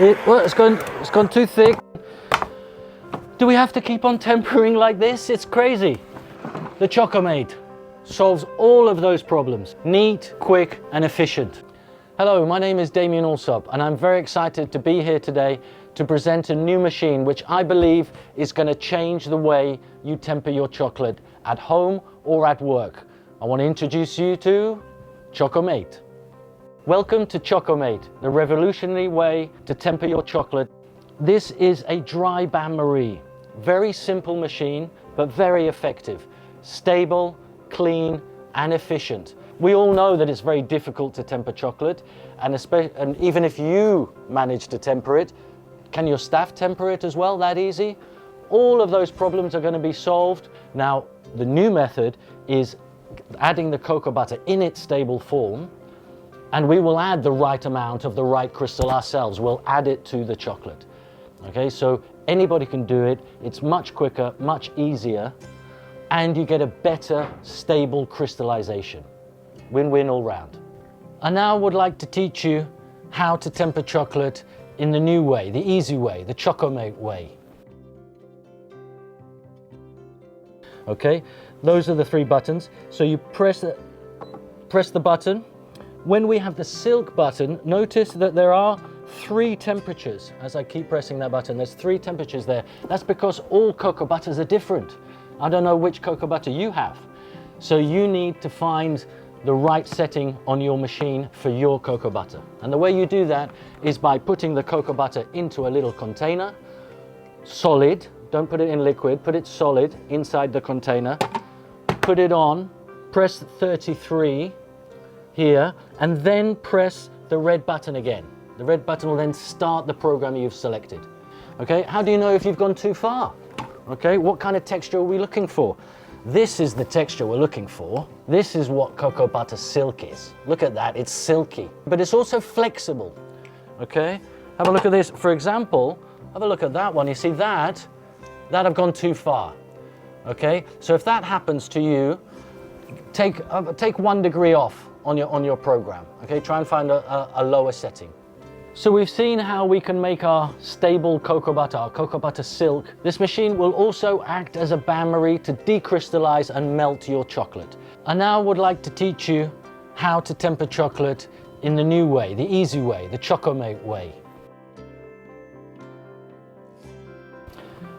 It's gone too thick. Do we have to keep on tempering like this? It's crazy. The Choco Mate solves all of those problems. Neat, quick, and efficient. Hello, my name is Damien Alsop, and I'm very excited to be here today to present a new machine which I believe is going to change the way you temper your chocolate at home or at work. I want to introduce you to Choco Mate. Welcome to Choco Mate, the revolutionary way to temper your chocolate. This is a dry bain-marie. Very simple machine, but very effective. Stable, clean, and efficient. We all know that it's very difficult to temper chocolate, and even if you manage to temper it, can your staff temper it as well, that easy? All of those problems are going to be solved. Now, the new method is adding the cocoa butter in its stable form, and we will add the right amount of the right crystal ourselves. We'll add it to the chocolate. Okay, so anybody can do it. It's much quicker, much easier, and you get a better, stable crystallization. Win-win all round. I now would like to teach you how to temper chocolate in the new way, the easy way, the Choco Mate way. Okay, those are the three buttons. So you press the button. When we have the silk button, notice that there are three temperatures. As I keep pressing that button, there's three temperatures there. That's because all cocoa butters are different. I don't know which cocoa butter you have. So you need to find the right setting on your machine for your cocoa butter. And the way you do that is by putting the cocoa butter into a little container, solid, don't put it in liquid, put it solid inside the container, put it on, press 33 here, and then press the red button again. The red button will then start the program you've selected. Okay, how do you know if you've gone too far? Okay, what kind of texture are we looking for? This is the texture we're looking for. This is what cocoa butter silk is. Look at that, it's silky, but it's also flexible. Okay, have a look at this. For example, have a look at that one. You see that I've gone too far. Okay, so if that happens to you, take 1 degree off on your program. Okay, try and find a lower setting. So we've seen how we can make our stable cocoa butter, our cocoa butter silk. This machine will also act as a bain-marie to decrystallize and melt your chocolate. I now would like to teach you how to temper chocolate in the new way, the easy way, the Choco Mate way.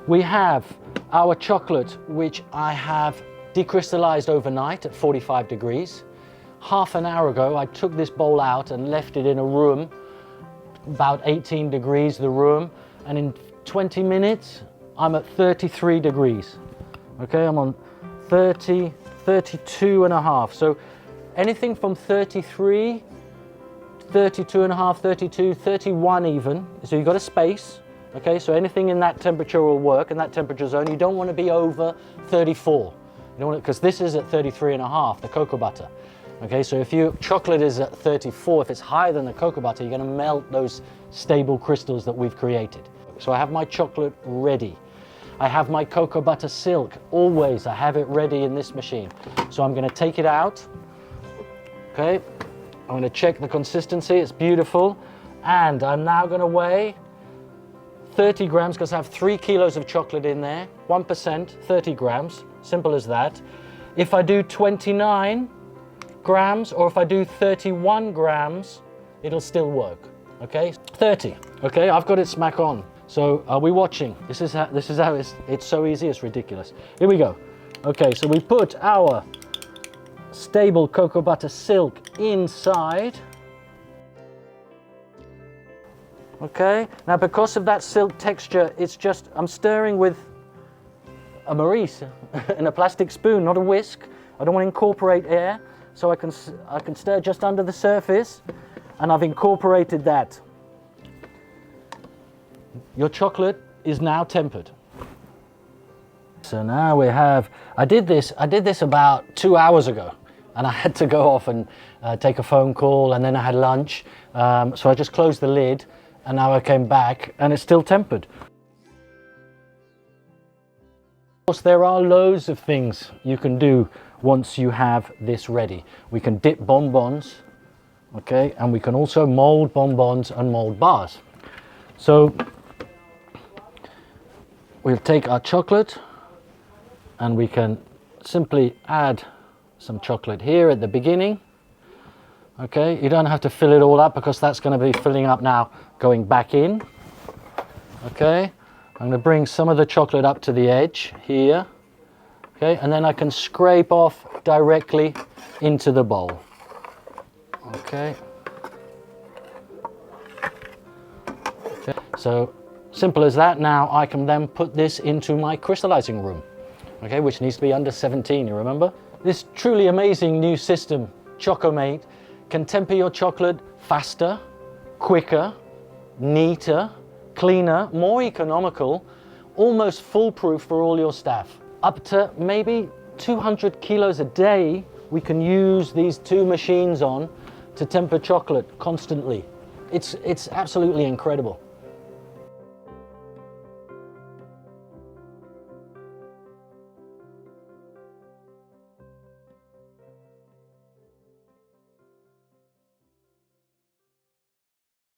We have our chocolate, which I have decrystallized overnight at 45 degrees. Half an hour ago, I took this bowl out and left it in a room about 18 degrees the room, and in 20 minutes I'm at 33 degrees. Okay, I'm on 30, 32 and a half. So anything from 33, 32 and a half, 32, 31 even. So you've got a space. Okay, so anything in that temperature will work, in that temperature zone. You don't want to be over 34. You don't want to, because this is at 33 and a half, the cocoa butter. Okay, so if your chocolate is at 34, if it's higher than the cocoa butter, you're going to melt those stable crystals that we've created. So I have my chocolate ready. I have my cocoa butter silk, always. I have it ready in this machine. So I'm going to take it out. Okay, I'm going to check the consistency. It's beautiful. And I'm now going to weigh 30 grams because I have 3 kilos of chocolate in there. 1%, 30 grams. Simple as that. If I do 29 grams, or if I do 31 grams, it'll still work. Okay, 30. Okay, I've got it smack on. So are we watching? This is how it's so easy, it's ridiculous. Here we go. Okay, so we put our stable cocoa butter silk inside. Okay, now because of that silk texture, it's just, I'm stirring with a maurice and a plastic spoon, not a whisk. I don't want to incorporate air. So I can stir just under the surface, and I've incorporated that. Your chocolate is now tempered. So now we have, I did this about 2 hours ago, and I had to go off and take a phone call, and then I had lunch. So I just closed the lid, and now I came back, and it's still tempered. Of course, there are loads of things you can do once you have this ready. We can dip bonbons, okay, and we can also mold bonbons and mold bars. So we'll take our chocolate and we can simply add some chocolate here at the beginning. Okay, you don't have to fill it all up because that's going to be filling up now, going back in. Okay, I'm going to bring some of the chocolate up to the edge here. Okay, and then I can scrape off directly into the bowl. Okay. Okay. So simple as that. Now I can then put this into my crystallizing room, okay, which needs to be under 17, you remember? This truly amazing new system, Choco Mate, can temper your chocolate faster, quicker, neater, cleaner, more economical, almost foolproof for all your staff. Up to maybe 200 kilos a day we can use these two machines on to temper chocolate constantly. It's absolutely incredible.